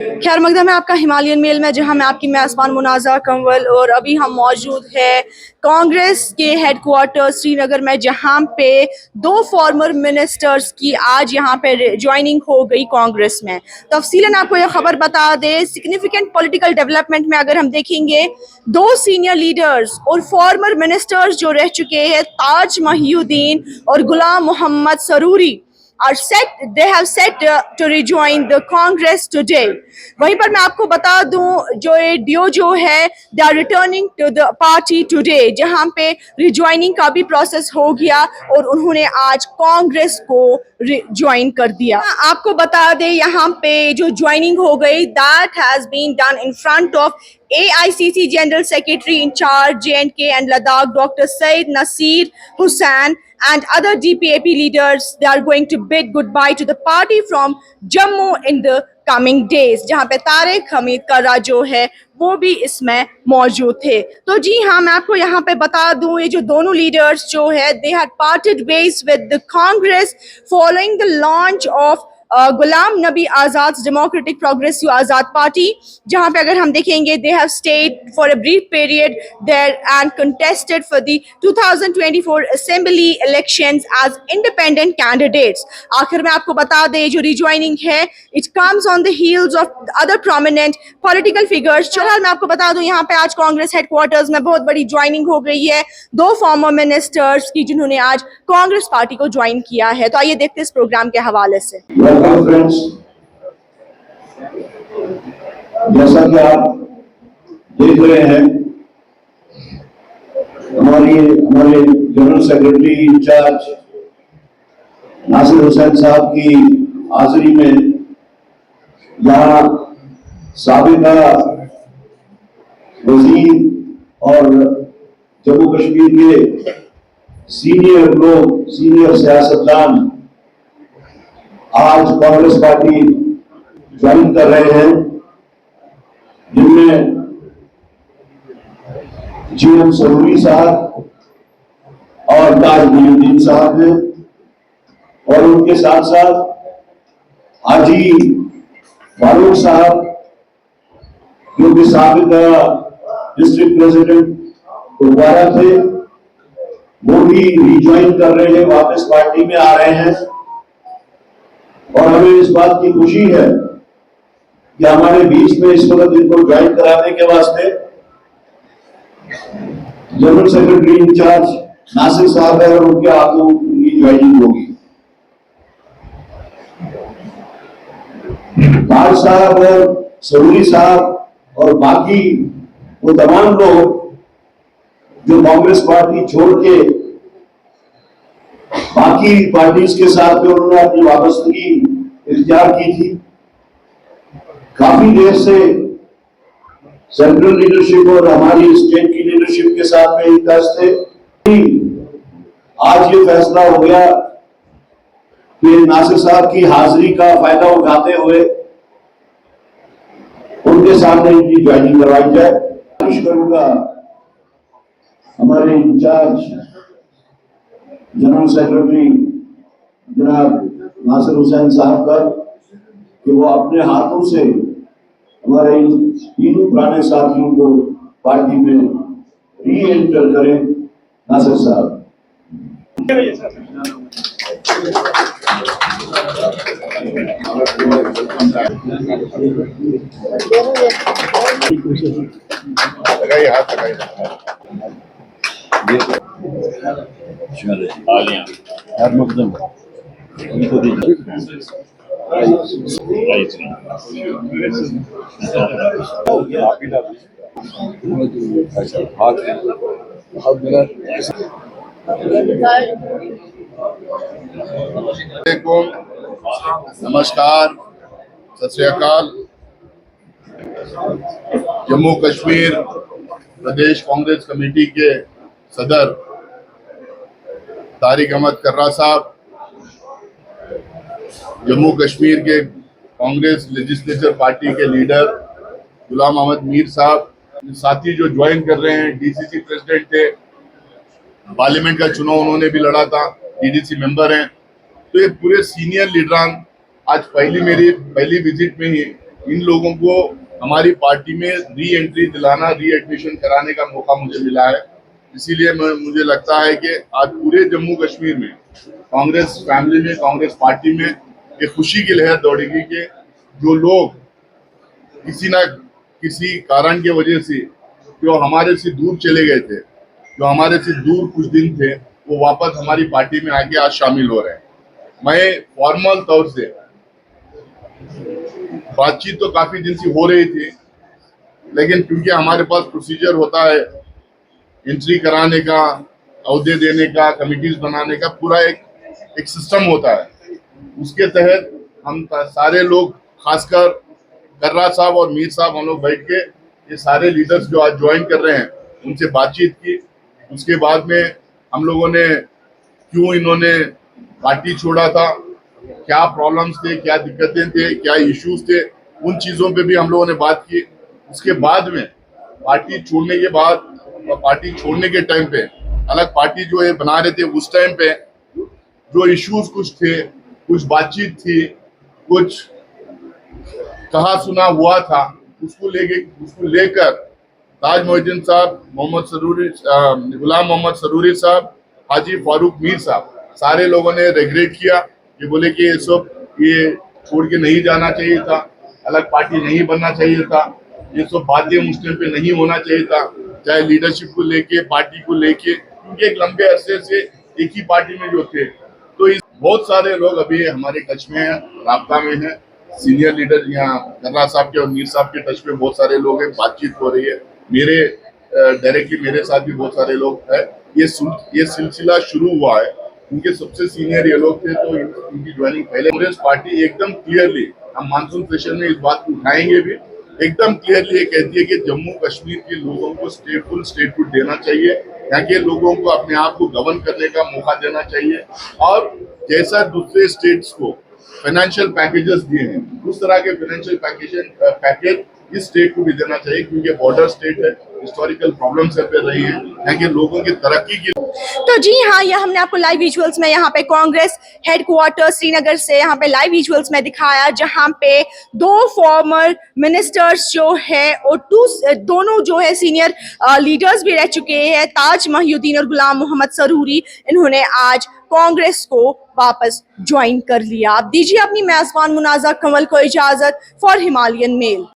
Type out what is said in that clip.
खैर मकदम है आपका हिमालयन मेल में, जहां मैं आपकी मेज़बान मुनाज़ा कंवल, और अभी हम मौजूद है कांग्रेस के हेडक्वार्टर श्रीनगर में, जहां पे दो फॉर्मर मिनिस्टर्स की आज यहां पे ज्वाइनिंग हो गई कांग्रेस में। तफसीलन आपको यह खबर बता दें, सिग्निफिकेंट पॉलिटिकल डेवलपमेंट में अगर हम देखेंगे, दो सीनियर लीडर्स और फॉर्मर मिनिस्टर्स जो रह चुके हैं, ताज महिउद्दीन और गुलाम Mohammad Saroori they have set to rejoin the Congress today। वहीं पर मैं आपको बता दूं, जो ये डियो जो है, they are returning to the party today, जहां पे रिज्वाइनिंग का भी प्रोसेस हो गया और उन्होंने आज कांग्रेस को ज्वाइन कर दिया। आपको बता दें, यहाँ पे जो ज्वाइनिंग हो गई, that has been done in front of AICC General Secretary in charge J&K and Ladakh, Dr. Said Nasir Hussain, and other DPAP leaders. They are going to bid goodbye to the party from Jammu in the coming days, जहाँ पे तारिक हमीद कर्रा जो है वो भी इसमें मौजूद थे। तो जी हाँ, मैं आपको यहाँ पे बता दूं, ये जो दोनों लीडर्स जो है, they had parted ways with the Congress following the launch of Ghulam Nabi Azad democratic progressive Azad party, जहां पे अगर हम देखेंगे, they have stayed for a brief period there and contested for the 2024 assembly elections as independent candidates. आखिर में आपको बता दें, जो रिज्वाइनिंग है, it comes on the heels of other prominent political figures. फिलहाल मैं आपको बता दूं, यहाँ पे आज कांग्रेस हेडक्वार्टर्स में बहुत बड़ी ज्वाइनिंग हो गई है दो फॉर्मर मिनिस्टर्स की, जिन्होंने आज कांग्रेस पार्टी को ज्वाइन किया है। तो आइए देखते हैं इस प्रोग्राम के हवाले से। फ्रेंड्स, जैसा कि आप देख रहे हैं, हमारे general secretary in charge Nasir Hussain साहब की हाजिरी में यहाँ साबिका वजीर और जम्मू कश्मीर के सीनियर सियासतदान आज कांग्रेस पार्टी ज्वाइन कर रहे हैं, जिनमें जीएम सरूरी साहब और ताज महिउद्दीन साहब हैं, और उनके साथ साथ हाजी फारूक साहब, जो कि साबिका डिस्ट्रिक्ट प्रेसिडेंट कुपवारा थे, वो भी रिज्वाइन कर रहे हैं, वापस पार्टी में आ रहे हैं। और हमें इस बात की खुशी है कि हमारे बीच में इस वक्त इनको ज्वाइन कराने के वास्ते जनरल सेक्रेटरी इंचार्ज नासिर साहब है, और उनके हाथों उनकी ज्वाइनिंग होगी। ताज साहब और सरूरी साहब और बाकी वो तमाम लोग जो कांग्रेस पार्टी छोड़ के बाकी पार्टीज के साथ में उन्होंने अपनी वापसगी इख्तियार की थी, काफी देर से सेंट्रल लीडरशिप और हमारी स्टेट की लीडरशिप के साथ में टच थे। आज ये फैसला हो गया कि नासिर साहब की हाजिरी का फायदा उठाते हुए उनके सामने इनकी ज्वाइनिंग करवाई जाए। कोशिश करूंगा हमारे इंचार्ज जनरल सेक्रेटरी जनाब नासिर हुसैन साहब का कि वो अपने हाथों से हमारे इन तीनों पुराने साथियों को पार्टी में री एंटर करें। नासिर साहब, हाथ लगाइए। हर मुकदम उनको दीजिए। नमस्कार, सत श्री अकाल। जम्मू कश्मीर प्रदेश कांग्रेस कमेटी के सदर तारिक अहमद कर्रा साहब, जम्मू कश्मीर के कांग्रेस लेजिस्लेचर पार्टी के लीडर गुलाम अहमद मीर साहब, साथी जो ज्वाइन कर रहे हैं, डीसीसी प्रेसिडेंट थे, पार्लियामेंट का चुनाव उन्होंने भी लड़ा था, डीडीसी मेंबर हैं। तो ये पूरे सीनियर लीडरान आज मेरी पहली विजिट में ही इन लोगों को हमारी पार्टी में री एंट्री दिलाना, री एडमिशन कराने का मौका मुझे मिला है। इसीलिए मुझे लगता है कि आज पूरे जम्मू कश्मीर में कांग्रेस फैमिली में, कांग्रेस पार्टी में एक खुशी की लहर दौड़ेगी कि जो लोग किसी ना किसी कारण की वजह से जो हमारे से दूर चले गए थे, जो हमारे से दूर कुछ दिन थे, वो वापस हमारी पार्टी में आके आज शामिल हो रहे हैं। मैं फॉर्मल तौर से बातचीत तो काफी दिन से हो रही थी, लेकिन क्योंकि हमारे पास प्रोसीजर होता है एंट्री कराने का, अहदे देने का, कमिटीज बनाने का, पूरा एक सिस्टम होता है। उसके तहत हम सारे लोग, खासकर कर्रा साहब और मीर साहब, हम लोग बैठ के ये सारे लीडर्स जो आज ज्वाइन कर रहे हैं उनसे बातचीत की। उसके बाद में हम लोगों ने क्यों इन्होंने पार्टी छोड़ा था, क्या प्रॉब्लम्स थे, क्या दिक्कतें थे, क्या इश्यूज थे, उन चीजों पे भी हम लोगों ने बात की। उसके बाद में पार्टी छोड़ने के बाद, पार्टी छोड़ने के टाइम पे अलग पार्टी जो है बना रहे थे, उस टाइम पे जो इश्यूज कुछ थे, कुछ बातचीत थी, कुछ कहा सुना हुआ था, उसको लेकर ताज मोहिद्दीन साहब, गुलाम मोहम्मद सरूरी साहब, हाजी फारूक मीर साहब, सारे लोगों ने रिग्रेट किया कि बोले कि ये छोड़ के नहीं जाना चाहिए था, अलग पार्टी नहीं बनना चाहिए था, ये सब बातें उस टाइम पे नहीं होना चाहिए था, चाहे लीडरशिप को लेके, पार्टी को लेके, क्योंकि एक लंबे अरसे से एक ही पार्टी में जो थे। तो बहुत सारे लोग अभी हमारे टच में हैं, राब्ता में हैं, सीनियर लीडर यहाँ कर्रा साहब के और मीर साहब के टच में बहुत सारे लोग हैं, बातचीत हो रही है। मेरे डायरेक्टली मेरे साथ भी बहुत सारे लोग हैं। ये सिलसिला शुरू हुआ है, उनके सबसे सीनियर ये लोग थे, तो इनकी ज्वाइनिंग पहले। कांग्रेस पार्टी एकदम क्लियरली, हम मानसून सेशन में इस बात को उठाएंगे भी, एकदम क्लियरली ये कहती है कि जम्मू कश्मीर के लोगों को फुल स्टेटहुड देना चाहिए, यहाँ के लोगों को अपने आप को गवर्न करने का मौका देना चाहिए, और जैसा दूसरे स्टेट्स को फाइनेंशियल पैकेजेस दिए हैं, उस तरह के फाइनेंशियल पैकेज इस स्टेट को भी देना चाहिए, क्योंकि बॉर्डर स्टेट है, हिस्टोरिकल प्रॉब्लम्स है रही है, यहाँ के लोगों की तरक्की की। तो जी हाँ, यह हमने आपको लाइव विजुअल्स में यहाँ पे कांग्रेस हेडक्वार्टर श्रीनगर से यहाँ पे लाइव विजुअल्स में दिखाया, जहाँ पे दो फॉर्मर मिनिस्टर्स जो है और दोनों जो है सीनियर लीडर्स भी रह चुके हैं, ताज मोहिद्दीन और गुलाम मोहम्मद सरूरी, इन्होंने आज कांग्रेस को वापस ज्वाइन कर लिया। आप दीजिए अपनी मेजबान मुनाज़ा कंवल को इजाजत। For Himalayan mail.